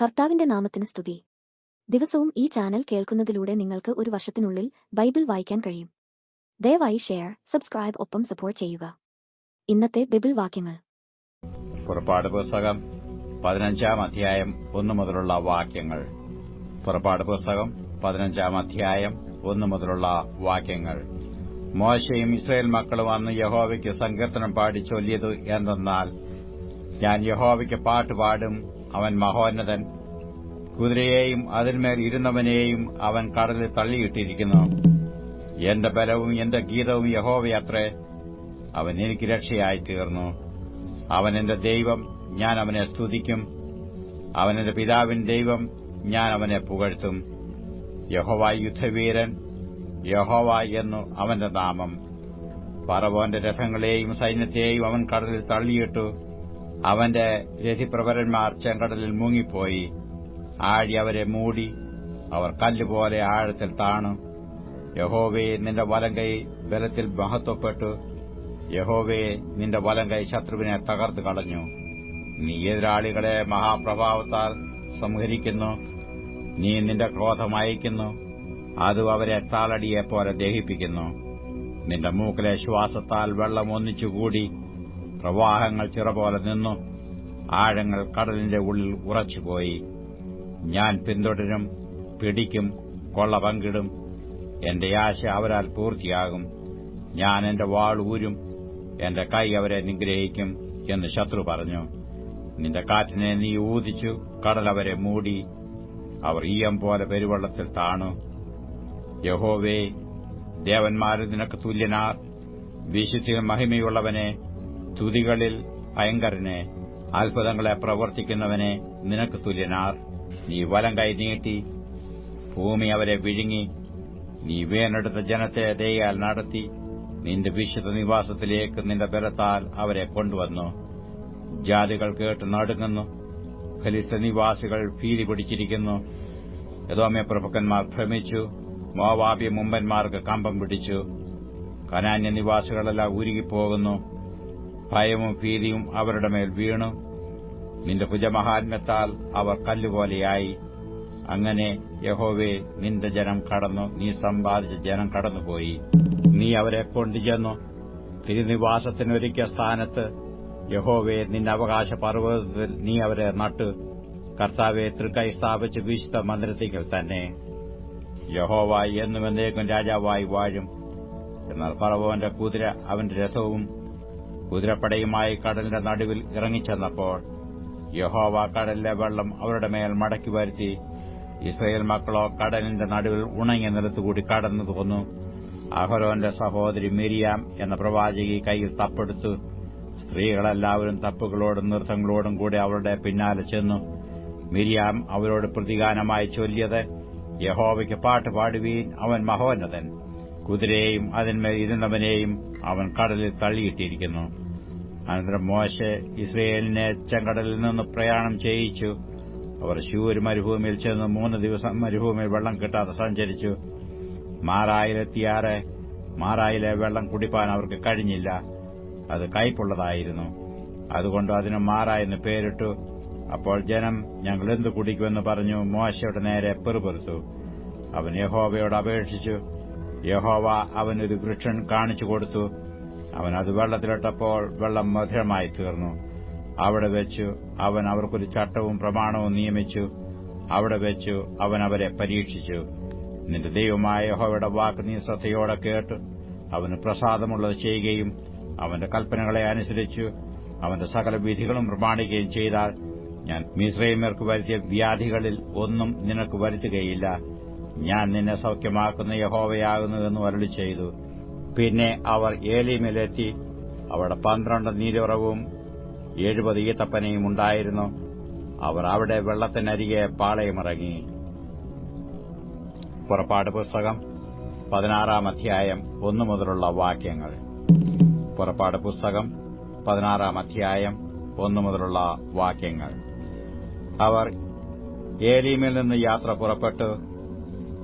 കർത്താവിന്റെ നാമത്തിന് സ്തുതി. ദിവസവും ഈ ചാനൽ കേൾക്കുന്നതിലൂടെ നിങ്ങൾക്ക് ഒരു വർഷത്തിനുള്ളിൽ ബൈബിൾ വായിക്കാൻ കഴിയും. ദയവായി ഷെയർ, സബ്സ്ക്രൈബ് ഒപ്പം സപ്പോർട്ട് ചെയ്യുക. ഇന്നത്തെ ബൈബിൾ വാക്യങ്ങൾ. പുറപ്പാട് പുസ്തകം 15-ാം അധ്യായം 1 മുതലുള്ള വാക്യങ്ങൾ. പുറപ്പാട് പുസ്തകം 15-ാം അധ്യായം 1 മുതലുള്ള വാക്യങ്ങൾ. മോശയും ഇസ്രായേൽ മക്കളും അന്ന് യഹോവയ്ക്ക് സങ്കീർത്തനം പാടി ചൊല്ലിയത് എന്തെന്നാൽ, ഞാൻ യഹോവയ്ക്ക് പാട്ടുപാടും, അവൻ മഹോന്നതൻ. കുതിരയെയും അതിന്മേൽ ഇരുന്നവനെയും അവൻ കടലിൽ തള്ളിയിട്ടിരിക്കുന്നു. എന്റെ ബലവും എന്റെ ഗീതവും യഹോവയത്രേ, അവൻ എനിക്ക് രക്ഷയായി തീർന്നു. അവൻ എന്റെ ദൈവം, ഞാൻ അവനെ സ്തുതിക്കും. അവൻ എന്റെ പിതാവിൻ ദൈവം, ഞാൻ അവനെ പുകഴ്ത്തും. യഹോവ യുദ്ധവീരൻ, യഹോവ എന്നു അവന്റെ നാമം. ഫറവോന്റെ രഥങ്ങളെയും സൈന്യത്തെയും അവൻ കടലിൽ തള്ളിയിട്ടു. അവന്റെ രഥിപ്രവരന്മാർ ചെങ്കടലിൽ മുങ്ങിപ്പോയി. ആഴി അവരെ മൂടി, അവർ കല്ലുപോലെ ആഴത്തിൽ താണു. യഹോവേ, നിന്റെ വലങ്കൈ ബലത്തിൽ മഹത്വപ്പെട്ടു. യഹോവേ, നിന്റെ വലങ്കൈ ശത്രുവിനെ തകർത്തു കളഞ്ഞു. നീ എതിരാളികളെ മഹാപ്രഭാവത്താൽ സംഹരിക്കുന്നു. നീ നിന്റെ ക്രോധം അയക്കുന്നു, അത് അവരെ താളടിയെപ്പോലെ ദഹിപ്പിക്കുന്നു. നിന്റെ മൂക്കിലെ ശ്വാസത്താൽ വെള്ളം ഒന്നിച്ചുകൂടി, പ്രവാഹങ്ങൾ ചിറപോലെ നിന്നു. ആഴങ്ങൾ കടലിന്റെ ഉള്ളിൽ ഉറച്ചുപോയി. ഞാൻ പിന്തുടരും, പിടിക്കും, കൊള്ള പങ്കിടും. എന്റെ ആശ അവരാൽ പൂർത്തിയാകും. ഞാൻ എന്റെ വാൾ ഊരും, എന്റെ കൈ അവരെ നിഗ്രഹിക്കും എന്ന് ശത്രു പറഞ്ഞു. നിന്റെ കാറ്റിനെ നീ ഊതിച്ചു, കടലവരെ മൂടി. അവർ ഈയം പോലെ പെരുവെള്ളത്തിൽ താണു. യഹോവേ, ദേവന്മാരിൽ നിനക്ക് തുല്യനാർ. വിശുദ്ധിയിൽ മഹിമയുള്ളവനെ, സ്തുതികളിൽ ഭയങ്കരനെ, അത്ഭുതങ്ങളെ പ്രവർത്തിക്കുന്നവനെ, നിനക്ക് തുല്യനാർ. നീ വലം കൈ നീട്ടി, ഭൂമി അവരെ വിഴുങ്ങി. നീ വേനെടുത്ത ജനത്തെ ദയയാൽ നടത്തി. നിന്റെ വിശുദ്ധ നിവാസത്തിലേക്ക് നിന്റെ ബലത്താൽ അവരെ കൊണ്ടുവന്നു. ജാതികൾ കേട്ട് നടുങ്ങുന്നു. ഫലിസ്ത്യ നിവാസികൾ ഭീതി പിടിച്ചിരിക്കുന്നു. എദോമ്യ പ്രഭുക്കന്മാർ ഭ്രമിച്ചു. മോവാബ്യ മുമ്പന്മാർക്ക് കമ്പം പിടിച്ചു. കനാന്യ നിവാസികളെല്ലാം ഉരുകിപ്പോകുന്നു. ഭയവും ഭീതിയും അവരുടെ മേൽ വീണു. നിന്റെ ഭുജമഹാത്മ്യത്താൽ അവർ കല്ലുപോലെയായി. അങ്ങനെ യഹോവേ, നിന്റെ ജനം കടന്നു, നീ സമ്പാദിച്ച ജനം കടന്നുപോയി. നീ അവരെ കൊണ്ടുചെന്നു തിരുനിവാസത്തിനൊരുക്കിയ സ്ഥാനത്ത്. യഹോവേ, നിന്റെ അവകാശ പർവ്വതത്തിൽ നീ അവരെ നട്ടു. കർത്താവെ, തൃക്കൈ സ്ഥാപിച്ച് വിശുദ്ധ മന്ദിരത്തിൽ തന്നെ. യഹോവ എന്നും എന്നേക്കും രാജാവായി വാഴും. എന്നാൽ ഫറവോന്റെ കുതിര അവന്റെ രഥവും കുതിരപ്പടയുമായി കടലിന്റെ നടുവിൽ ഇറങ്ങിച്ചെന്നപ്പോൾ യഹോവ കടലിലെ വെള്ളം അവരുടെ മേൽ മടക്കി വരുത്തി. ഇസ്രായേൽ മക്കളോ കടലിന്റെ നടുവിൽ ഉണങ്ങിയ നിലത്തുകൂടി കടന്നു പോന്നു. അഹരോന്റെ സഹോദരി മിരിയാം എന്ന പ്രവാചകി കൈയിൽ തപ്പെടുത്തു. സ്ത്രീകളെല്ലാവരും തപ്പുകളോടും നൃത്തങ്ങളോടും കൂടി അവരുടെ പിന്നാലെ ചെന്നു. മിരിയാം അവരോട് പ്രതിഗാനമായി ചൊല്ലിയത്, യഹോവയ്ക്ക് പാട്ടുപാടുവീൻ, അവൻ മഹോന്നതൻ. കുതിരയെയും അതിന്മേൽ ഇരുന്നവനെയും അവൻ കടലിൽ തള്ളിയിട്ടിരിക്കുന്നു. അനന്തരം മോശെ ഇസ്രയേലിനെ ചെങ്കടലിൽ നിന്ന് പ്രയാണം ചെയ്യിച്ചു. അവർ ശൂർ മരുഭൂമിയിൽ ചെന്ന് 3 ദിവസം മരുഭൂമിയിൽ വെള്ളം കിട്ടാതെ സഞ്ചരിച്ചു. മാറായിലെത്തിയാറെ മാറായിലെ വെള്ളം കുടിപ്പാൻ അവർക്ക് കഴിഞ്ഞില്ല. അത് കയ്പുള്ളതായിരുന്നു. അതുകൊണ്ട് അതിന് മാറ എന്ന് പേരിട്ടു. അപ്പോൾ ജനം, ഞങ്ങൾ എന്തു കുടിക്കുമെന്ന് പറഞ്ഞു മോശയുടെ നേരെ പെറുപെറുത്തു. അവൻ യഹോവയോട് അപേക്ഷിച്ചു. യഹോവ അവനൊരു വൃക്ഷം കാണിച്ചു കൊടുത്തു. അവൻ അത് വെള്ളത്തിലിട്ടപ്പോൾ വെള്ളം മധുരമായി തീർന്നു. അവിടെ വെച്ചു അവൻ അവർക്കൊരു ചട്ടവും പ്രമാണവും നിയമിച്ചു. അവിടെ വെച്ചു അവൻ അവരെ പരീക്ഷിച്ചു. നിന്റെ ദൈവമായ യഹോവയുടെ വാക്ക് നീ ശ്രദ്ധയോടെ കേട്ട് അവന് പ്രസാദമുള്ളത് ചെയ്യുകയും അവന്റെ കൽപ്പനകളെ അനുസരിച്ചു അവന്റെ സകല വിധികളും പ്രമാണിക്കുകയും ചെയ്താൽ, ഞാൻ മിസ്രയീമ്യർക്ക് വരുത്തിയ വ്യാധികളിൽ ഒന്നും നിനക്ക് വരുത്തുകയില്ല. ഞാൻ നിന്നെ സൌഖ്യമാക്കുന്ന യഹോവയാകുന്നുവെന്ന് അരുളി ചെയ്തു. പിന്നെ അവർ ഏലീമിലെത്തി. അവിടെ 12 നീരുറവും 70 ഈത്തപ്പനയും ഉണ്ടായിരുന്നു. അവർ അവിടെ വെള്ളത്തിനരികെ പാളയമിറങ്ങി. പുറപ്പാട് പുസ്തകം 16-ാം അധ്യായം 1 മുതലുള്ള വാക്യങ്ങൾ. പുറപ്പാട് പുസ്തകം 16-ാം അധ്യായം 1 മുതലുള്ള വാക്യങ്ങൾ. അവർ ഏലീമിൽ നിന്ന് യാത്ര പുറപ്പെട്ടു.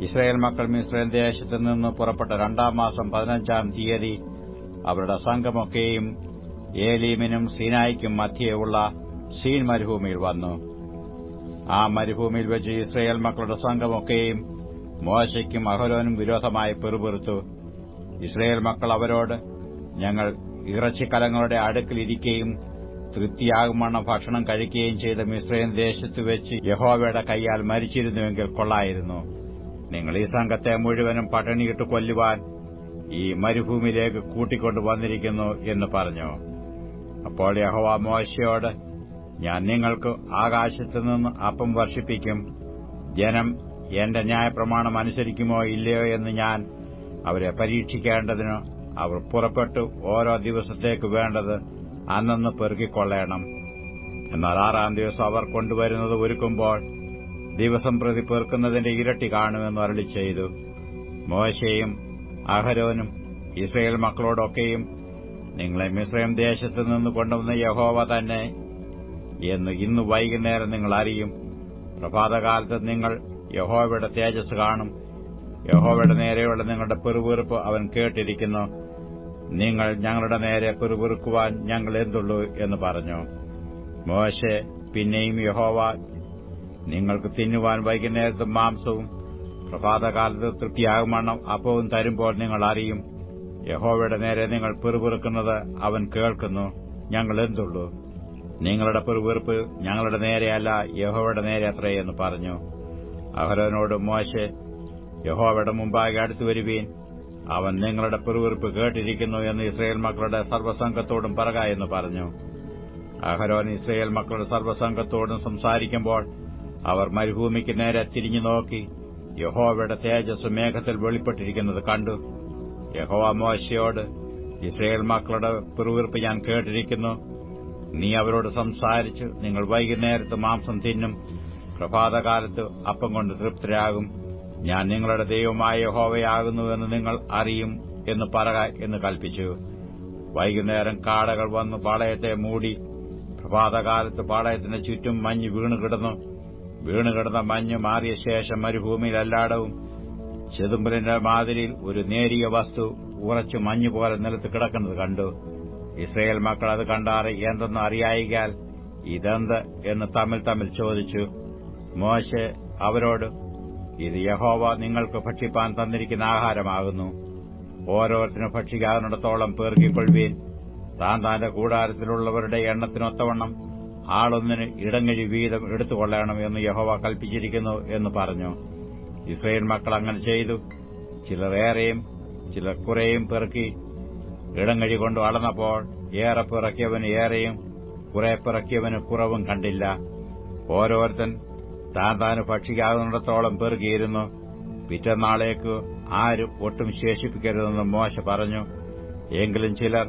ഇസ്രായേൽ മക്കൾ മിസ്രയീം ദേശത്തു നിന്ന് പുറപ്പെട്ട 2-ാം മാസം 15-ാം തീയതി അവരുടെ സംഘമൊക്കെയും ഏലീമിനും സീനായിക്കും മധ്യേയുള്ള സീൻ മരുഭൂമിയിൽ വന്നു. ആ മരുഭൂമിയിൽ വെച്ച് ഇസ്രായേൽ മക്കളുടെ സംഘമൊക്കെയും മോശയ്ക്കും അഹരോനും വിരോധമായി പെറുപെറുത്തു. ഇസ്രായേൽ മക്കൾ അവരോട്, ഞങ്ങൾ ഇറച്ചിക്കലങ്ങളുടെ അടുക്കിലിരിക്കുകയും തൃപ്തിയാകുമണ്ണം ഭക്ഷണം കഴിക്കുകയും ചെയ്ത മിസ്രയീം ദേശത്ത് വെച്ച് യഹോവയുടെ കൈയാൽ മരിച്ചിരുന്നുവെങ്കിൽ കൊള്ളായിരുന്നു. നിങ്ങൾ ഈ സംഘത്തെ മുഴുവനും പട്ടിണിയിട്ട് കൊല്ലുവാൻ ഈ മരുഭൂമിയിലേക്ക് കൂട്ടിക്കൊണ്ടു വന്നിരിക്കുന്നു എന്ന് പറഞ്ഞു. അപ്പോൾ യഹോവ മോശയോട്, ഞാൻ നിങ്ങൾക്ക് ആകാശത്തുനിന്ന് അപ്പം വർഷിപ്പിക്കും. ജനം എന്റെ ന്യായപ്രമാണം അനുസരിക്കുമോ ഇല്ലയോ എന്ന് ഞാൻ അവരെ പരീക്ഷിക്കേണ്ടതിന് അവർ പുറപ്പെട്ടു ഓരോ ദിവസത്തേക്ക് വേണ്ടത് അന്നന്ന് പെറുക്കിക്കൊള്ളേണം. എന്നാൽ 6-ാം ദിവസം അവർ കൊണ്ടുവരുന്നത് ഒരുക്കുമ്പോൾ ദിവസം പ്രതി പെറുക്കുന്നതിന്റെ ഇരട്ടി കാണുമെന്ന് അരുളി ചെയ്തു. മോശയും അഹരോനും ഇസ്രായേൽ മക്കളോടൊക്കെയും, നിങ്ങളെ മിസ്രയീം ദേശത്ത് നിന്ന് കൊണ്ടുവന്ന യഹോവ തന്നെ എന്ന് ഇന്ന് വൈകുന്നേരം നിങ്ങൾ അറിയും. പ്രഭാതകാലത്ത് നിങ്ങൾ യഹോവയുടെ തേജസ് കാണും. യഹോവയുടെ നേരെയുള്ള നിങ്ങളുടെ പെറുപെറുപ്പ് അവൻ കേട്ടിരിക്കുന്നു. നിങ്ങൾ ഞങ്ങളുടെ നേരെ പെറുപെറുക്കുവാൻ ഞങ്ങൾ എന്തുള്ളൂ എന്ന് പറഞ്ഞു. മോശെ പിന്നെയും, യഹോവ നിങ്ങൾക്ക് തിന്നുവാൻ വൈകുന്നേരത്ത് മാംസവും പ്രഭാതകാലത്ത് തൃപ്തിയാകുമണ്ണം അപ്പവും തരുമ്പോൾ നിങ്ങൾ അറിയും. യഹോവയുടെ നേരെ നിങ്ങൾ പെറുപെറുക്കുന്നത് അവൻ കേൾക്കുന്നു. ഞങ്ങൾ എന്തുള്ളൂ? നിങ്ങളുടെ പെറുപെറുപ്പ് ഞങ്ങളുടെ നേരെയല്ല, യഹോവയുടെ നേരെ അത്രേ എന്ന് പറഞ്ഞു. അഹരോനോട് മോശെ, യഹോവയുടെ മുമ്പാകെ അടുത്തു വരുവീൻ, അവൻ നിങ്ങളുടെ പെറുപെറുപ്പ് കേട്ടിരിക്കുന്നു എന്ന് ഇസ്രായേൽ മക്കളുടെ സർവ്വസംഘത്തോടും പറക എന്ന് പറഞ്ഞു. അഹരോൻ ഇസ്രായേൽ മക്കളുടെ സർവ്വസംഘത്തോടും സംസാരിക്കുമ്പോൾ അവർ മരുഭൂമിക്ക് നേരെ തിരിഞ്ഞു നോക്കി യഹോവയുടെ തേജസ് മേഘത്തിൽ വെളിപ്പെട്ടിരിക്കുന്നത് കണ്ടു. യഹോവ മോശയോട്, ഇസ്രായേൽ മക്കളുടെ പെറുപെറുപ്പ് ഞാൻ കേട്ടിരിക്കുന്നു. നീ അവരോട് സംസാരിച്ച്, നിങ്ങൾ വൈകുന്നേരത്ത് മാംസം തിന്നും, പ്രഭാതകാലത്ത് അപ്പം കൊണ്ട് തൃപ്തരാകും. ഞാൻ നിങ്ങളുടെ ദൈവമായ യഹോവയാകുന്നുവെന്ന് നിങ്ങൾ അറിയും എന്ന് പറക എന്ന് കൽപ്പിച്ചു. വൈകുന്നേരം കാടകൾ വന്ന് പാളയത്തെ മൂടി. പ്രഭാതകാലത്ത് പാളയത്തിന് ചുറ്റും മഞ്ഞ് വീണുകിടന്ന മഞ്ഞ് മാറിയ ശേഷം മരുഭൂമിയിൽ എല്ലായിടവും ചെതുമ്പലിന്റെ മാതിരിയിൽ ഒരു നേരിയ വസ്തു ഉറച്ചു മഞ്ഞുപോലെ നിലത്ത് കിടക്കുന്നത് കണ്ടു. ഇസ്രായേൽ മക്കൾ അത് കണ്ടാറ് എന്തെന്ന് അറിയായികയാൽ ഇതെന്ത് എന്ന് തമ്മിൽ ചോദിച്ചു. മോശെ അവരോട്, ഇത് യഹോവ നിങ്ങൾക്ക് ഭക്ഷിപ്പാൻ തന്നിരിക്കുന്ന ആഹാരമാകുന്നു. ഓരോരുത്തരും ഭക്ഷിക്കാവുന്നിടത്തോളം പേർക്കിക്കൊള്ളുവീൻ. താന്റെ കൂടാരത്തിലുള്ളവരുടെ എണ്ണത്തിനൊത്തവണ്ണം ആളൊന്നിന് ഇടങ്ങഴി വീതം എടുത്തുകൊള്ളണം എന്ന് യഹോവ കൽപ്പിച്ചിരിക്കുന്നു എന്ന് പറഞ്ഞു. ഇസ്രായേൽ മക്കൾ അങ്ങനെ ചെയ്തു. ചിലർ ഏറെയും ചിലർ കുറേയും പെറുക്കി ഇടങ്ങഴി കൊണ്ട് അളന്നപ്പോൾ ഏറെ പിറക്കിയവന് ഏറെയും കുറെ പിറക്കിയവന് കുറവും കണ്ടില്ല. ഓരോരുത്തൻ താൻ ഭക്ഷിക്കാവുന്നിടത്തോളം പെറുകിയിരുന്നു. പിറ്റന്നാളേക്ക് ആരും ഒട്ടും ശേഷിപ്പിക്കരുതെന്ന് മോശ പറഞ്ഞു. എങ്കിലും ചിലർ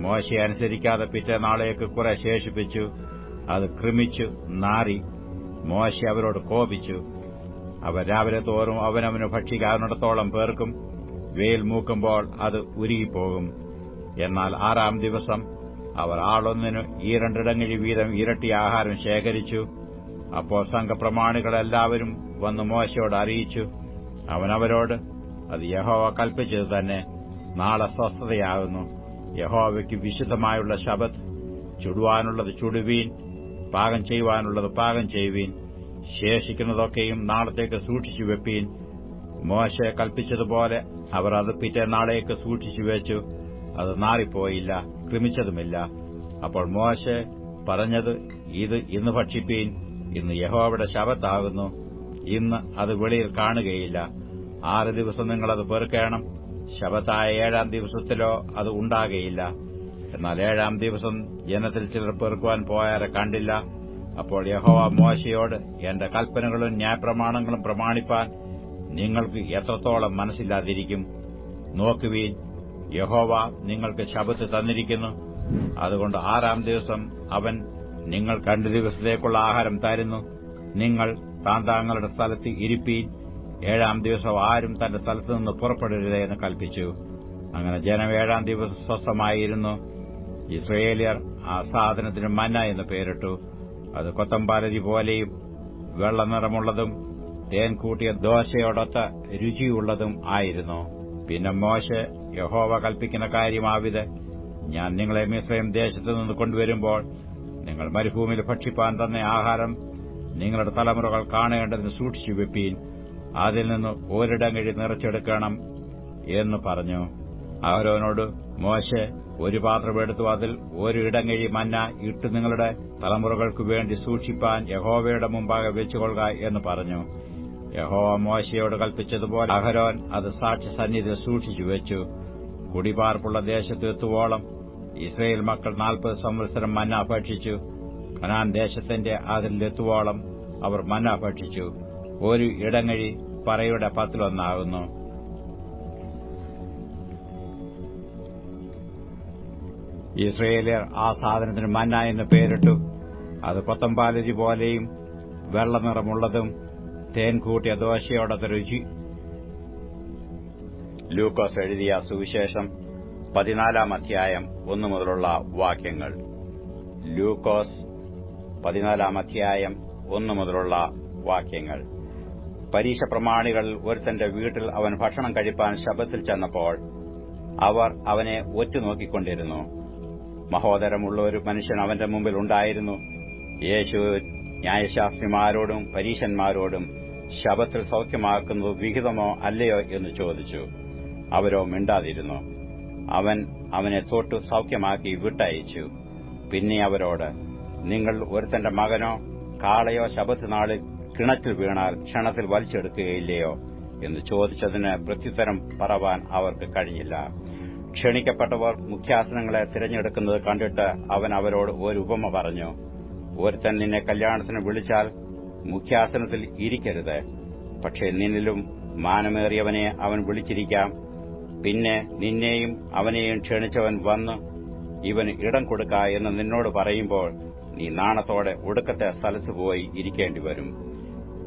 മോശയെ അനുസരിക്കാതെ പിറ്റന്നാളേക്ക് കുറെ ശേഷിപ്പിച്ചു. അത് കൃമിച്ചു നാറി. മോശ അവരോട് കോപിച്ചു. അവർ രാവിലെ തോറും അവനവന് ഭക്ഷിക്കാവുന്നിടത്തോളം പേർക്കും. വെയിൽ മൂക്കുമ്പോൾ അത് ഉരുകിപ്പോകും. എന്നാൽ 6-ാം ദിവസം അവർ ആളൊന്നിന് 2 ഇടങ്ങഴി വീതം ഇരട്ടി ആഹാരം ശേഖരിച്ചു. അപ്പോൾ സംഘപ്രമാണികളെല്ലാവരും വന്ന് മോശയോട് അറിയിച്ചു. അവനവരോട്, അത് യഹോവ കൽപ്പിച്ചത് തന്നെ. നാളെ സ്വസ്ഥതയാകുന്നു. യഹോവയ്ക്ക് വിശുദ്ധമായുള്ള ശബ്ബത്ത്. ചുടുവാനുള്ളത് ചുടുവീൻ, പാകം ചെയ്യുവാനുള്ളത് പാകം ചെയ്യുവീൻ. ശേഷിക്കുന്നതൊക്കെയും നാളത്തേക്ക് സൂക്ഷിച്ചു വെപ്പീൻ. മോശെ കൽപ്പിച്ചതുപോലെ അവർ അത് പിറ്റേന്നാളേക്ക് സൂക്ഷിച്ചു വെച്ചു. അത് നാറിപ്പോയില്ല, കൃമിച്ചതുമില്ല. അപ്പോൾ മോശെ പറഞ്ഞത്, ഇത് ഇന്ന് ഭക്ഷിപ്പീൻ. ഇന്ന് യഹോവയുടെ ശബ്ബത്താകുന്നു. ഇന്ന് അത് വെളിയിൽ കാണുകയില്ല. 6 ദിവസം നിങ്ങളത് പെറുക്കണം. ശബ്ബത്തായ 7-ാം ദിവസത്തിലോ അത് ഉണ്ടാകുകയില്ല. എന്നാൽ 7-ാം ദിവസം ജനത്തിൽ ചിലർ പെറുക്കുവാൻ പോയാരെ കണ്ടില്ല. അപ്പോൾ യഹോവ മോശയോട്, എന്റെ കൽപ്പനകളും ന്യായപ്രമാണങ്ങളും പ്രമാണിപ്പാൻ നിങ്ങൾക്ക് എത്രത്തോളം മനസ്സില്ലാതിരിക്കും? നോക്കുവീൻ, യഹോവ നിങ്ങൾക്ക് ശബ്ബത്ത് തന്നിരിക്കുന്നു. അതുകൊണ്ട് 6-ാം ദിവസം അവൻ നിങ്ങൾ 2 ദിവസത്തേക്കുള്ള ആഹാരം തരുന്നു. നിങ്ങൾ താങ്കളുടെ സ്ഥലത്ത് ഇരിപ്പീൻ. 7-ാം ദിവസം ആരും തന്റെ സ്ഥലത്തുനിന്ന് പുറപ്പെടരുത് എന്ന് കൽപ്പിച്ചു. അങ്ങനെ ജനം 7-ാം ദിവസം സ്വസ്ഥമായിരുന്നു. ഇസ്രായേലിയർ ആ സാധനത്തിന് മന്ന എന്ന് പേരിട്ടു. അത് കൊത്തമ്പാലരി പോലെയും വെള്ള നിറമുള്ളതും തേൻ കൂട്ടിയ ദോശയോടൊത്ത രുചിയുള്ളതും ആയിരുന്നു. പിന്നെ മോശെ യഹോവ കൽപ്പിക്കുന്ന കാര്യമാവിത്: ഞാൻ നിങ്ങളെ മിസ്രയീം ദേശത്തുനിന്ന് കൊണ്ടുവരുമ്പോൾ നിങ്ങൾ മരുഭൂമിയിൽ ഭക്ഷിപ്പാൻ തന്ന ആഹാരം നിങ്ങളുടെ തലമുറകൾ കാണേണ്ടതിന് സൂക്ഷിച്ചു വെപ്പീൻ, അതിൽ നിന്ന് ഒരിടങ്ങഴി നിറച്ചെടുക്കണം എന്ന് പറഞ്ഞു. അഹരോനോട് മോശെ ഒരു പാത്രമെടുത്തു അതിൽ ഒരു ഇടങ്ങഴി മന്ന ഇട്ട് നിങ്ങളുടെ തലമുറകൾക്കു വേണ്ടി സൂക്ഷിപ്പാൻ യഹോവയുടെ മുമ്പാകെ വെച്ചുകൊള്ളുക എന്ന് പറഞ്ഞു. യഹോവ മോശയോട് കൽപ്പിച്ചതുപോലെ അഹരോൻ അത് സാക്ഷ്യസന്നിധിയിൽ സൂക്ഷിച്ചു വെച്ചു. കുടിപാർപ്പുള്ള ദേശത്ത് എത്തുവോളം ഇസ്രായേൽ മക്കൾ 40 സംവത്സരം മന്ന ഭക്ഷിച്ചു. കനാൻ ദേശത്തിന്റെ അതിലെത്തുവോളം അവർ മന്ന ഭക്ഷിച്ചു. ഒരു ഇടങ്ങഴി പറയുടെ 10 ഇസ്രായേലിയർ ആ സാധനത്തിന് മന്ന എന്ന് പേരിട്ടു. അത് കൊത്തമ്പാലരി പോലെയും വെള്ളനിറമുള്ളതും തേൻ കൂട്ടിയ ദോശയോടൊത്ത രുചി. ലൂക്കോസ് എഴുതിയ സുവിശേഷം 14 അധ്യായം 1 മുതലുള്ള വാക്യങ്ങൾ. ലൂക്കോസ് 14 അധ്യായം 1 മുതലുള്ള വാക്യങ്ങൾ. പരീശ പ്രമാണികളിൽ ഒരുത്തന്റെ വീട്ടിൽ അവൻ ഭക്ഷണം കഴിപ്പാൻ ശബ്ബത്തിൽ ചെന്നപ്പോൾ അവർ അവനെ ഒറ്റുനോക്കിക്കൊണ്ടിരുന്നു. മഹോദരമുള്ള ഒരു മനുഷ്യൻ അവന്റെ മുമ്പിൽ ഉണ്ടായിരുന്നു. യേശു ന്യായശാസ്ത്രിമാരോടും പരീശന്മാരോടും ശബ്ബത്തിൽ സൌഖ്യമാക്കുന്നത് വിഹിതമോ അല്ലയോ എന്ന് ചോദിച്ചു. അവരോ മിണ്ടാതിരുന്നു. അവൻ അവനെ തൊട്ടു സൌഖ്യമാക്കി വിട്ടയച്ചു. പിന്നെ അവരോട്, നിങ്ങൾ ഒരുത്തന്റെ മകനോ കാളയോ ശബ്ബത്ത് നാളിൽ കിണറ്റിൽ വീണാൽ ക്ഷണത്തിൽ വലിച്ചെടുക്കുകയില്ലയോ എന്ന് ചോദിച്ചതിന് പ്രത്യുത്തരം പറവാൻ അവർക്ക് കഴിഞ്ഞില്ല. ക്ഷണിക്കപ്പെട്ടവർ മുഖ്യാസനങ്ങളെ തിരഞ്ഞെടുക്കുന്നത് കണ്ടിട്ട് അവൻ അവരോട് ഒരു ഉപമ പറഞ്ഞു. ഒരുത്തൻ നിന്നെ കല്യാണത്തിന് വിളിച്ചാൽ മുഖ്യാസനത്തിൽ ഇരിക്കരുത്. പക്ഷേ നിന്നിലും മാനമേറിയവനെ അവൻ വിളിച്ചിരിക്കാം. പിന്നെ നിന്നെയും അവനെയും ക്ഷണിച്ചവൻ വന്ന് ഇവന് ഇടം കൊടുക്ക എന്ന് നിന്നോട് പറയുമ്പോൾ നീ നാണത്തോടെ ഒടുക്കത്തെ സ്ഥലത്ത് പോയി ഇരിക്കേണ്ടിവരും.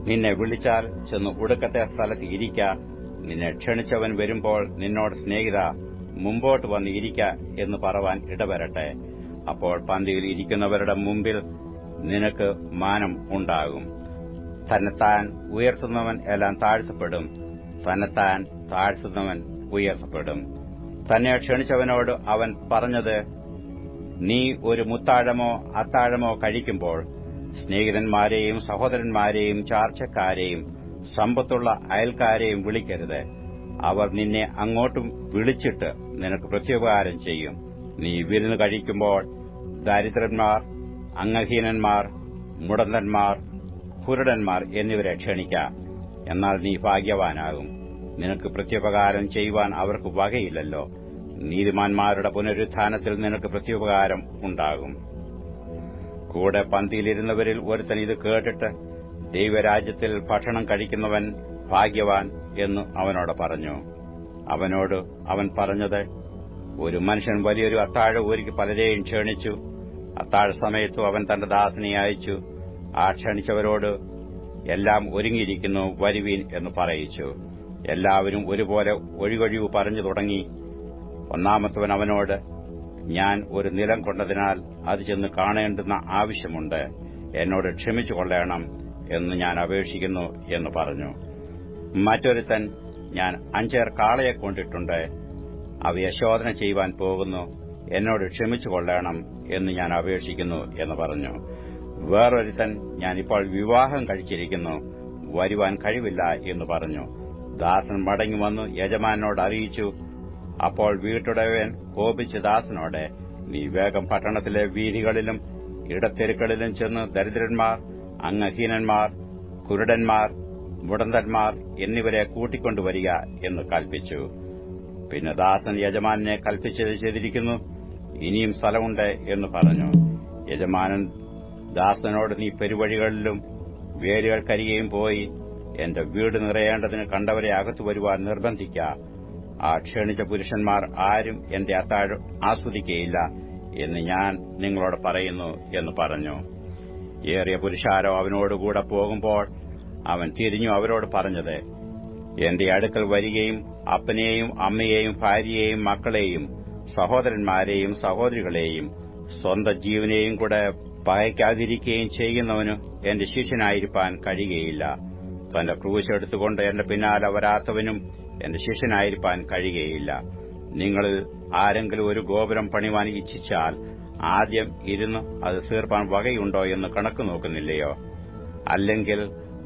നിന്നെ വിളിച്ചാൽ ചെന്ന് ഒടുക്കത്തെ സ്ഥലത്ത് ഇരിക്ക. നിന്നെ ക്ഷണിച്ചവൻ വരുമ്പോൾ നിന്നോട് സ്നേഹിത മുമ്പോട്ട് വന്ന് ഇരിക്ക എന്ന് പറവാൻ ഇടവരട്ടെ. അപ്പോൾ പന്തിയിൽ ഇരിക്കുന്നവരുടെ മുമ്പിൽ നിനക്ക് മാനം ഉണ്ടാകും. തന്നെത്താൻ ഉയർത്തുന്നവൻ എല്ലാം താഴ്ത്തപ്പെടും, തന്നെത്താൻ താഴ്ത്തുന്നവൻ ഉയർത്തപ്പെടും. തന്നെ ക്ഷണിച്ചവനോട് അവൻ പറഞ്ഞത്, നീ ഒരു മുത്താഴമോ അത്താഴമോ കഴിക്കുമ്പോൾ സ്നേഹിതന്മാരെയും സഹോദരന്മാരെയും ചാർച്ചക്കാരെയും സമ്പത്തുള്ള അയൽക്കാരെയും വിളിക്കരുത്. അവർ നിന്നെ അങ്ങോട്ടും വിളിച്ചിട്ട് നിനക്ക് പ്രത്യുപകാരം ചെയ്യും. നീ വിരുന്ന് കഴിക്കുമ്പോൾ ദരിദ്രന്മാർ, അംഗഹീനന്മാർ, മുടന്തന്മാർ, കുരുടന്മാർ എന്നിവരെ ക്ഷണിക്ക. എന്നാൽ നീ ഭാഗ്യവാനാകും. നിനക്ക് പ്രത്യുപകാരം ചെയ്യുവാൻ അവർക്ക് വകയില്ലല്ലോ. നീതിമാന്മാരുടെ പുനരുത്ഥാനത്തിൽ നിനക്ക് പ്രത്യുപകാരം ഉണ്ടാകും. കൂടെ പന്തിയിലിരുന്നവരിൽ ഒരുത്തൻ ഇത് കേട്ടിട്ട്, ദൈവരാജ്യത്തിൽ ഭക്ഷണം കഴിക്കുന്നവൻ ഭാഗ്യവാൻ എന്ന് അവനോട് പറഞ്ഞു. അവനോട് അവൻ പറഞ്ഞത്, ഒരു മനുഷ്യൻ വലിയൊരു അത്താഴം ഒരുക്കി പലരെയും ക്ഷണിച്ചു. അത്താഴ സമയത്തു അവൻ തന്റെ ദാസനെ അയച്ചു. ആ ക്ഷണിച്ചവരോട്, എല്ലാം ഒരുങ്ങിയിരിക്കുന്നു, വരുവീൻ എന്ന് പറയിച്ചു. എല്ലാവരും ഒരുപോലെ ഒഴികൊഴിവ് പറഞ്ഞു തുടങ്ങി. ഒന്നാമത്തവൻ അവനോട്, ഞാൻ ഒരു നിലം കൊണ്ടതിനാൽ അത് ചെന്ന് കാണേണ്ടുന്ന ആവശ്യമുണ്ട്. എന്നോട് ക്ഷമിച്ചു കൊള്ളേണം എന്ന് ഞാൻ അപേക്ഷിക്കുന്നു എന്ന് പറഞ്ഞു. മറ്റൊരുത്തൻ, ഞാൻ 5 കാളയെ കൊണ്ടിട്ടുണ്ട്, അവയെ ശോധന ചെയ്യുവാൻ പോകുന്നു. എന്നോട് ക്ഷമിച്ചു കൊള്ളേണം എന്ന് ഞാൻ അപേക്ഷിക്കുന്നു എന്ന് പറഞ്ഞു. വേറൊരുത്തൻ, ഞാനിപ്പോൾ വിവാഹം കഴിച്ചിരിക്കുന്നു, വരുവാൻ കഴിവില്ല എന്ന് പറഞ്ഞു. ദാസൻ മടങ്ങിവന്നു യജമാനോട് അറിയിച്ചു. അപ്പോൾ വീട്ടുടയവൻ കോപിച്ച് ദാസനോട്, നീ വേഗം പട്ടണത്തിലെ വീഥികളിലും ഇടത്തെരുക്കളിലും ചെന്ന് ദരിദ്രന്മാർ, അംഗഹീനന്മാർ, കുരുടന്മാർ, മുടന്തന്മാർ എന്നിവരെ കൂട്ടിക്കൊണ്ടുവരിക എന്ന് കൽപ്പിച്ചു. പിന്നെ ദാസൻ യജമാനെ കൽപ്പിച്ചത് ചെയ്തിരിക്കുന്നു, ഇനിയും സ്ഥലമുണ്ട് എന്ന് പറഞ്ഞു. യജമാനൻ ദാസനോട്, നീ പെരുവഴികളിലും വേരുകൾക്കരികെയും പോയി എന്റെ വീട് നിറയേണ്ടതിന് കണ്ടവരെ അകത്തു വരുവാൻ നിർബന്ധിക്ക. ആ ക്ഷണിച്ച പുരുഷന്മാർ ആരും എന്റെ അത്താഴം ആസ്വദിക്കുകയില്ല എന്ന് ഞാൻ നിങ്ങളോട് പറയുന്നു എന്ന് പറഞ്ഞു. ഏറിയ പുരുഷാരോ അവനോടുകൂടെ പോകുമ്പോൾ അവൻ തിരിഞ്ഞു അവരോട് പറഞ്ഞത്, എന്റെ അടുക്കൽ വരികയും അപ്പനെയും അമ്മയെയും ഭാര്യയെയും മക്കളെയും സഹോദരന്മാരെയും സഹോദരികളെയും സ്വന്തം ജീവനെയും കൂടെ പകയ്ക്കാതിരിക്കുകയും ചെയ്യുന്നവന് എന്റെ ശിഷ്യനായിരിക്കാൻ കഴിയുകയില്ല. തന്റെ ക്രൂശ് എടുത്തുകൊണ്ട് എന്റെ പിന്നാലെ വരാത്തവനും എന്റെ ശിഷ്യനായിരിക്കാൻ കഴിയുകയില്ല. നിങ്ങളിൽ ആരെങ്കിലും ഒരു ഗോപുരം പണിവാൻ ഇച്ഛിച്ചാൽ ആദ്യം ഇരുന്ന് അത് തീർപ്പാൻ വകയുണ്ടോ എന്ന് കണക്ക് നോക്കുന്നില്ലയോ? അല്ലെങ്കിൽ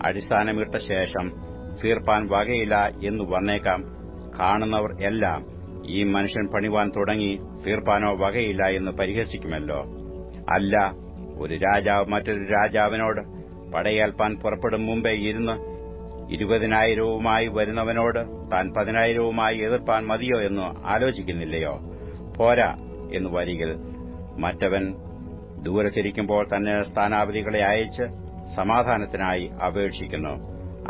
അടിസ്ഥാനമിട്ട ശേഷം തീർപ്പാൻ വകയില്ല എന്ന് വന്നേക്കാം. കാണുന്നവർ എല്ലാം ഈ മനുഷ്യൻ പണിവാൻ തുടങ്ങി, തീർപ്പാനോ വകയില്ല എന്ന് പരിഹസിക്കുമല്ലോ. അല്ല, ഒരു രാജാവ് മറ്റൊരു രാജാവിനോട് പടയേൽപ്പാൻ പുറപ്പെടും മുമ്പേ ഇരുന്ന് 20,000 വരുന്നവനോട് താൻ 10,000 എതിർപ്പാൻ മതിയോ എന്ന് ആലോചിക്കുന്നില്ലയോ? പോരാ എന്ന് വരികിൽ മറ്റവൻ ദൂരത്തിരിക്കുമ്പോൾ തന്നെ സ്ഥാനാപതികളെ അയച്ച് സമാധാനത്തിനായി അപേക്ഷിക്കുന്നു.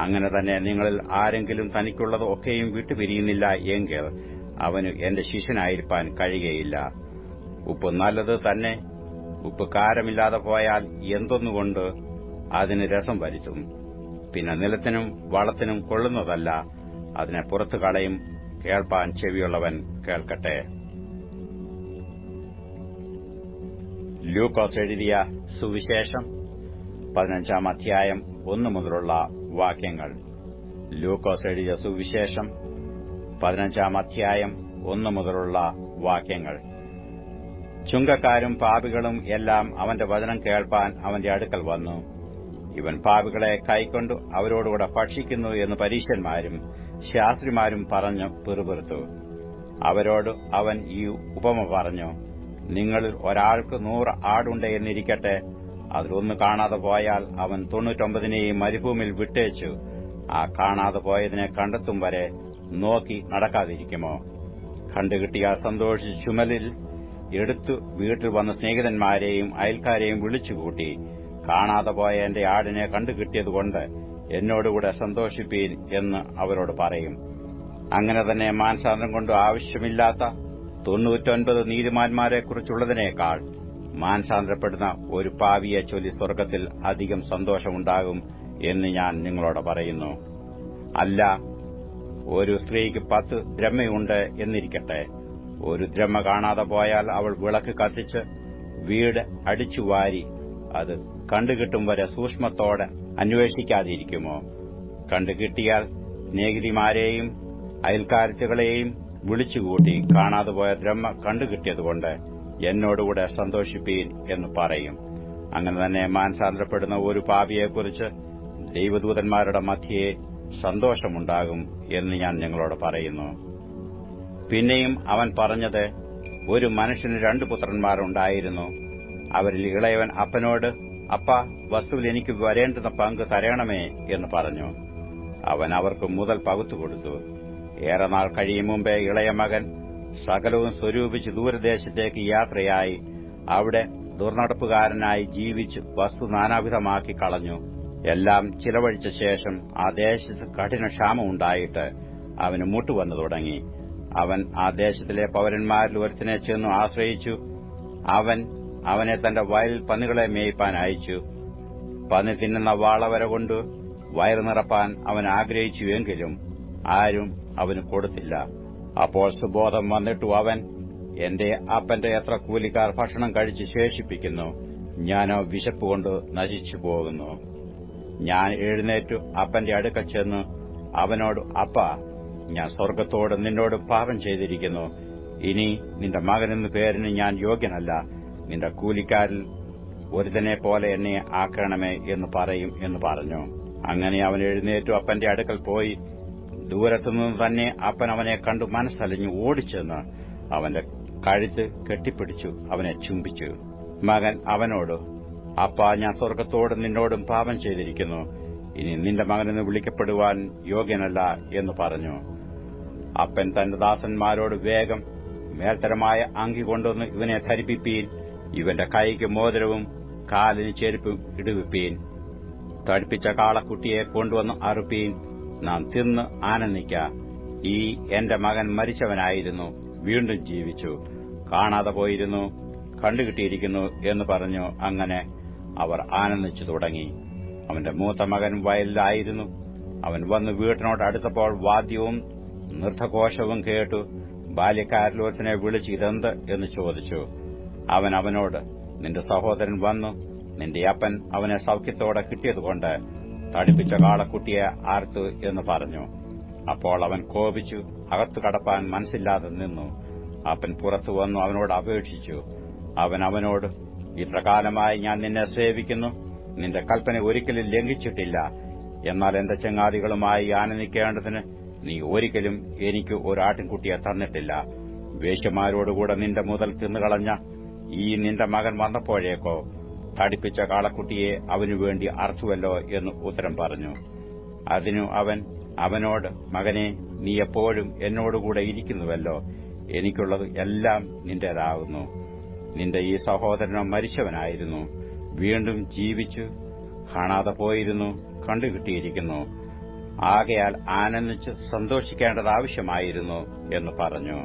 അങ്ങനെ തന്നെ നിങ്ങളിൽ ആരെങ്കിലും തനിക്കുള്ളത് ഒക്കെയും വിട്ടുപിരിയുന്നില്ല എങ്കിൽ അവന് എന്റെ ശിഷ്യനായിരിക്കാൻ കഴിയുകയില്ല. ഉപ്പ് നല്ലത് തന്നെ. ഉപ്പ് കാരമില്ലാതെ പോയാൽ എന്തൊന്നുകൊണ്ട് അതിന് രസം വരുത്തും? പിന്നെ നിലത്തിനും വളത്തിനും കൊള്ളുന്നതല്ല, അതിനെ പുറത്തു കളയും. കേൾപ്പാൻ ചെവിയുള്ളവൻ കേൾക്കട്ടെ. ലൂക്കോസ് എഴുതിയ സുവിശേഷം 15-ാം അധ്യായം 1 മുതലുള്ള വാക്യങ്ങൾ. ലൂക്കോസ് എഴുതിയ സുവിശേഷം 15-ാം അധ്യായം 1 മുതലുള്ള വാക്യങ്ങൾ. ചുങ്കക്കാരും പാപികളും എല്ലാം അവന്റെ വചനം കേൾപ്പാൻ അവന്റെ അടുക്കൽ വന്നു. ഇവൻ പാപികളെ കൈക്കൊണ്ടു അവരോടുകൂടെ ഭക്ഷിക്കുന്നു എന്ന് പരീശന്മാരും ശാസ്ത്രിമാരും പറഞ്ഞു പിറുപിറുത്തു. അവരോട് അവൻ ഈ ഉപമ പറഞ്ഞു: നിങ്ങളിൽ ഒരാൾക്ക് 100 ആടുണ്ട് എന്നിരിക്കട്ടെ. അതിലൊന്ന് കാണാതെ പോയാൽ അവൻ 99 മരുഭൂമിയിൽ വിട്ടേച്ചു ആ കാണാതെ പോയതിനെ കണ്ടെത്തും വരെ നോക്കി നടക്കാതിരിക്കുമോ? കണ്ടുകിട്ടിയാൽ സന്തോഷിച്ച് ചുമലിൽ എടുത്തു വീട്ടിൽ വന്ന സ്നേഹിതന്മാരെയും അയൽക്കാരെയും വിളിച്ചുകൂട്ടി, കാണാതെ പോയ എന്റെ ആടിനെ കണ്ടുകിട്ടിയതുകൊണ്ട് എന്നോടുകൂടെ സന്തോഷിപ്പീൻ എന്ന് അവരോട് പറയും. അങ്ങനെ തന്നെ മാനസാന്തരം കൊണ്ട് ആവശ്യമില്ലാത്ത 99 നീതിമാന്മാരെക്കുറിച്ചുള്ളതിനേക്കാൾ മാനസാന്തരപ്പെടുന്ന ഒരു പാപിയെ ചൊല്ലി സ്വർഗ്ഗത്തിൽ അധികം സന്തോഷമുണ്ടാകും എന്ന് ഞാൻ നിങ്ങളോട് പറയുന്നു. അല്ല, ഒരു സ്ത്രീക്ക് 10 ദ്രഹ്മയുണ്ട് എന്നിരിക്കട്ടെ. ഒരു ദ്രഹ്മ കാണാതെ പോയാൽ അവൾ വിളക്ക് കത്തിച്ച് വീട് അടിച്ചുവാരി അത് കണ്ടുകിട്ടും വരെ സൂക്ഷ്മത്തോടെ അന്വേഷിക്കാതിരിക്കുമോ? കണ്ടുകിട്ടിയാൽ സ്നേഹിതിമാരെയും അയൽക്കാരത്തികളെയും വിളിച്ചുകൂട്ടി, കാണാതെ പോയ ദ്രഹ്മ കണ്ടുകിട്ടിയതുകൊണ്ട് എന്നോടുകൂടെ സന്തോഷിപ്പീൻ എന്ന് പറയും. അങ്ങനെ തന്നെ മാനസാന്തരപ്പെടുന്ന ഒരു പാപിയെക്കുറിച്ച് ദൈവദൂതന്മാരുടെ മധ്യേ സന്തോഷമുണ്ടാകും എന്ന് ഞാൻ നിങ്ങളോട് പറയുന്നു. പിന്നെയും അവൻ പറഞ്ഞത്: ഒരു മനുഷ്യന് 2 പുത്രന്മാരുണ്ടായിരുന്നു. അവരിൽ ഇളയവൻ അപ്പനോട്, അപ്പാ, വസ്തുവിൽ എനിക്ക് വരേണ്ടുന്ന പങ്ക് തരണമേ എന്ന് പറഞ്ഞു. അവൻ അവർക്ക് മുതൽ പകുത്തുകൊടുത്തു. ഏറെ നാൾ കഴിയും മുമ്പേ ഇളയ മകൻ സകലവും സ്വരൂപിച്ച് ദൂരദേശത്തേക്ക് യാത്രയായി അവിടെ ദുർനടപ്പുകാരനായി ജീവിച്ച് വസ്തു നാനാവിധമാക്കി കളഞ്ഞു. എല്ലാം ചിലവഴിച്ച ശേഷം ആ ദേശത്ത് കഠിന ക്ഷാമമുണ്ടായിട്ട് അവന് മുട്ടുവന്നു തുടങ്ങി. അവൻ ആ ദേശത്തിലെ പൌരന്മാരിൽ ഒരുത്തനെ ചെന്നു ആശ്രയിച്ചു. അവനെ തന്റെ വയലിൽ പന്നികളെ മേയ്പ്പാൻ അയച്ചു. പന്നി തിന്നുന്ന വാളവര കൊണ്ട് വയറു നിറപ്പാൻ അവൻ ആഗ്രഹിച്ചുവെങ്കിലും ആരും അവന് കൊടുത്തില്ല. അപ്പോൾ സുബോധം വന്നിട്ടു അവൻ, എന്റെ അപ്പന്റെ എത്ര കൂലിക്കാർ ഭക്ഷണം കഴിച്ച് ശേഷിപ്പിക്കുന്നു, ഞാനോ വിശപ്പുകൊണ്ട് നശിച്ചു പോകുന്നു. ഞാൻ എഴുന്നേറ്റു അപ്പന്റെ അടുക്കൽ ചെന്ന് അവനോട്, അപ്പാ, ഞാൻ സ്വർഗ്ഗത്തോട് നിന്നോട് പാപം ചെയ്തിരിക്കുന്നു. ഇനി നിന്റെ മകനെന്നു പേരിന് ഞാൻ യോഗ്യനല്ല. നിന്റെ കൂലിക്കാരിൽ ഒരുത്തനെ പോലെ എന്നെ ആക്കണമേ എന്ന് പറയും എന്ന് പറഞ്ഞു. അങ്ങനെ അവൻ എഴുന്നേറ്റു അപ്പന്റെ അടുക്കൽ പോയി. ദൂരത്തുനിന്ന് തന്നെ അപ്പൻ അവനെ കണ്ടു മനസ്സലിഞ്ഞു ഓടിച്ചെന്ന് അവന്റെ കഴുത്ത് കെട്ടിപ്പിടിച്ചു അവനെ ചുംബിച്ചു. മകൻ അവനോട്, അപ്പാ, ഞാൻ സ്വർഗ്ഗത്തോടും നിന്നോടും പാപം ചെയ്തിരിക്കുന്നു. ഇനി നിന്റെ മകനെന്ന് വിളിക്കപ്പെടുവാൻ യോഗ്യനല്ല എന്ന് പറഞ്ഞു. അപ്പൻ തന്റെ ദാസന്മാരോട്, വേഗം മേൽത്തരമായ അങ്കി കൊണ്ടുവന്ന് ഇവനെ ധരിപ്പിപ്പീൻ. ഇവന്റെ കൈക്ക് മോതിരവും കാലിന് ചെരുപ്പും ഇടുവിപ്പീൻ. തടിപ്പിച്ച കാളക്കുട്ടിയെ കൊണ്ടുവന്ന് അറുപ്പീൻ. നാം തിന്ന് ആനന്ദിക്ക. ഈ എന്റെ മകൻ മരിച്ചവനായിരുന്നു, വീണ്ടും ജീവിച്ചു. കാണാതെ പോയിരുന്നു, കണ്ടുകിട്ടിയിരിക്കുന്നു എന്ന് പറഞ്ഞു. അങ്ങനെ അവർ ആനന്ദിച്ചു തുടങ്ങി. അവന്റെ മൂത്ത മകൻ വയലിലായിരുന്നു. അവൻ വന്ന് വീട്ടിനോടടുത്തപ്പോൾ വാദ്യവും നൃത്തഘോഷവും കേട്ടു. ബാല്യക്കാരിലൊരുത്തനെ വിളിച്ച് ഇതെന്ത് എന്ന് ചോദിച്ചു. അവൻ അവനോട്, നിന്റെ സഹോദരൻ വന്നു, നിന്റെ അപ്പൻ അവനെ സൌഖ്യത്തോടെ കിട്ടിയതുകൊണ്ട് തടിപ്പിച്ച കാളക്കുട്ടിയെ ആർത്തു എന്ന് പറഞ്ഞു. അപ്പോൾ അവൻ കോപിച്ചു അകത്തു കടപ്പാൻ മനസ്സില്ലാതെ നിന്നു. അപ്പൻ പുറത്തു വന്നു അവനോട് അപേക്ഷിച്ചു. അവൻ അവനോട്, ഇത്ര കാലമായി ഞാൻ നിന്നെ സേവിക്കുന്നു, നിന്റെ കൽപ്പന ഒരിക്കലും ലംഘിച്ചിട്ടില്ല. എന്നാൽ എന്റെ ചങ്ങാതികളുമായി ആനന്ദിക്കേണ്ടതിന് നീ ഒരിക്കലും എനിക്ക് ഒരു ആട്ടിൻകുട്ടിയെ തന്നിട്ടില്ല. വേശ്യമാരോടുകൂടെ നിന്റെ മുതൽ തിന്നുകളഞ്ഞ ഈ നിന്റെ മകൻ വന്നപ്പോഴേക്കോ തടിപ്പിച്ച കാളക്കുട്ടിയെ അവനുവേണ്ടി അറുത്തുവല്ലോ എന്ന് ഉത്തരം പറഞ്ഞു. അതിനു അവൻ അവനോട്, മകനെ, നീ എപ്പോഴും എന്നോടുകൂടെ ഇരിക്കുന്നുവല്ലോ, എനിക്കുള്ളത് എല്ലാം നിന്റേതാകുന്നു. നിന്റെ ഈ സഹോദരനോ മരിച്ചവനായിരുന്നു, വീണ്ടും ജീവിച്ചു, കാണാതെ പോയിരുന്നു, കണ്ടുകിട്ടിയിരിക്കുന്നു. ആകയാൽ ആനന്ദിച്ച് സന്തോഷിക്കേണ്ടത് ആവശ്യമായിരുന്നു എന്ന് പറഞ്ഞു.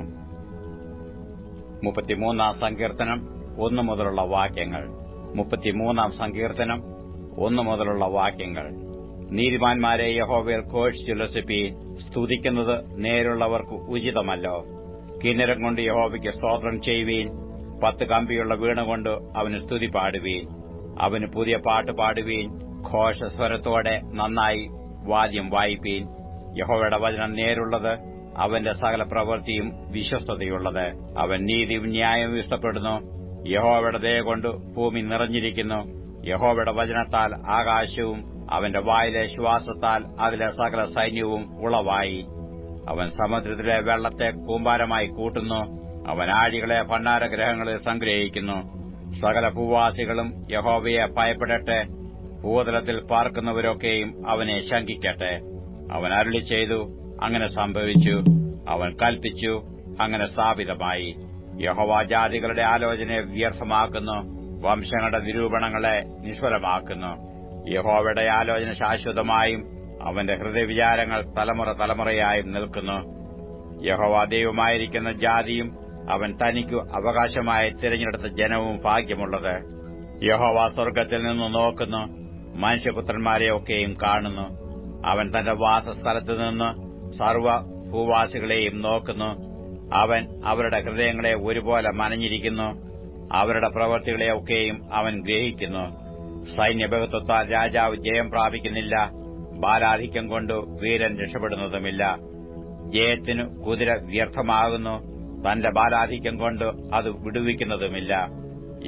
33-ാം സങ്കീർത്തനം 1 മുതലുള്ള വാക്യങ്ങൾ. 33-ാം സങ്കീർത്തനം 1 മുതലുള്ള വാക്യങ്ങൾ. നീതിമാന്മാരെ യഹോവയിൽ ഘോഷിച്ചുല്ലസിപ്പീൻ, സ്തുതിക്കുന്നത് നേരുള്ളവർക്ക് ഉചിതമല്ലോ. കിന്നരം കൊണ്ട് യഹോവയ്ക്ക് സ്തോത്രം ചെയ്യുവീൻ, 10 കമ്പിയുള്ള വീണുകൊണ്ട് അവന് സ്തുതി പാടുവീൻ. അവന് പുതിയ പാട്ട് പാടുവീൻ, ഘോഷസ്വരത്തോടെ നന്നായി വാദ്യം വായിപ്പീൻ. യഹോവയുടെ വചനം നേരുള്ളത്, അവന്റെ സകല പ്രവൃത്തിയും വിശ്വസ്തതയുള്ളത്. അവൻ നീതിയും ന്യായവും ഇഷ്ടപ്പെടുന്നു. യഹോവയുടെ ദയ കൊണ്ട് ഭൂമി നിറഞ്ഞിരിക്കുന്നു. യഹോവയുടെ വചനത്താൽ ആകാശവും അവന്റെ വായിലെ ശ്വാസത്താൽ അതിലെ സകല സൈന്യവും ഉളവായി. അവൻ സമുദ്രത്തിലെ വെള്ളത്തെ കൂമ്പാരമായി കൂട്ടുന്നു. അവൻ ആഴികളെ ഭണ്ഡാരഗ്രഹങ്ങളിൽ സംഗ്രഹിക്കുന്നു. സകല ഭൂവാസികളും യഹോവയെ ഭയപ്പെടട്ടെ. ഭൂതലത്തിൽ പാർക്കുന്നവരൊക്കെയും അവനെ ശങ്കിക്കട്ടെ. അവൻ അരുളി ചെയ്തു, അങ്ങനെ സംഭവിച്ചു. അവൻ കൽപ്പിച്ചു, അങ്ങനെ സ്ഥാപിതമായി. യഹോവ ജാതികളുടെ ആലോചനയെ വ്യർത്ഥമാക്കുന്നു, വംശങ്ങളുടെ നിരൂപണങ്ങളെ നിഷ്ഫലമാക്കുന്നു. യഹോവയുടെ ആലോചന ശാശ്വതമായും അവന്റെ ഹൃദയവിചാരങ്ങൾ തലമുറ തലമുറയായും നിൽക്കുന്നു. യഹോവ ദൈവമായിരിക്കുന്ന ജാതിയും അവൻ തനിക്കു അവകാശമായി തിരഞ്ഞെടുത്ത ജനവും ഭാഗ്യമുള്ളത്. യഹോവ സ്വർഗ്ഗത്തിൽ നിന്ന് നോക്കുന്നു, മനുഷ്യപുത്രന്മാരെയൊക്കെയും കാണുന്നു. അവൻ തന്റെ വാസസ്ഥലത്തുനിന്ന് സർവ്വഭൂവാസികളെയും നോക്കുന്നു. അവൻ അവരുടെ ഹൃദയങ്ങളെ ഒരുപോലെ മനഞ്ഞിരിക്കുന്നു. അവരുടെ പ്രവൃത്തികളെയൊക്കെയും അവൻ ഗ്രഹിക്കുന്നു. സൈന്യബഹുത്വത്താൽ രാജാവ് ജയം പ്രാപിക്കുന്നില്ല, ബാലാധിക്യം കൊണ്ട് വീരൻ രക്ഷപ്പെടുന്നതുമില്ല. ജയത്തിനു കുതിര വ്യർത്ഥമാകുന്നു, തന്റെ ബാലാധിക്യം കൊണ്ട് അത് വിടുവിക്കുന്നതുമില്ല.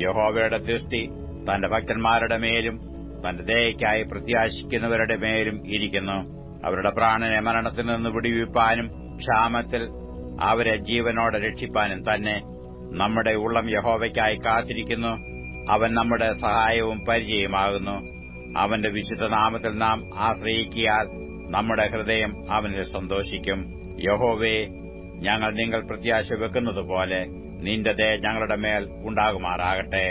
യഹോവയുടെ ദൃഷ്ടി തന്റെ ഭക്തന്മാരുടെ മേലും തന്റെ ദയയ്ക്കായി പ്രത്യാശിക്കുന്നവരുടെ മേലും ഇരിക്കുന്നു. അവരുടെ പ്രാണനെ മരണത്തിൽ നിന്ന് വിടുവിപ്പാനും ക്ഷാമത്തിൽ അവരെ ജീവനോടെ രക്ഷിപ്പാനും തന്നെ. നമ്മുടെ ഉള്ളം യഹോവയ്ക്കായി കാത്തിരിക്കുന്നു. അവൻ നമ്മുടെ സഹായവും പരിചയമാകുന്നു. അവന്റെ വിശുദ്ധ നാമത്തിൽ നാം ആശ്രയിക്കിയാൽ നമ്മുടെ ഹൃദയം അവനിൽ സന്തോഷിക്കും. യഹോവേ, ഞങ്ങൾ നിങ്ങൾ പ്രത്യാശ വെക്കുന്നതുപോലെ നിന്റെ ദയ ഞങ്ങളുടെ മേൽ ഉണ്ടാകുമാറാകട്ടെ.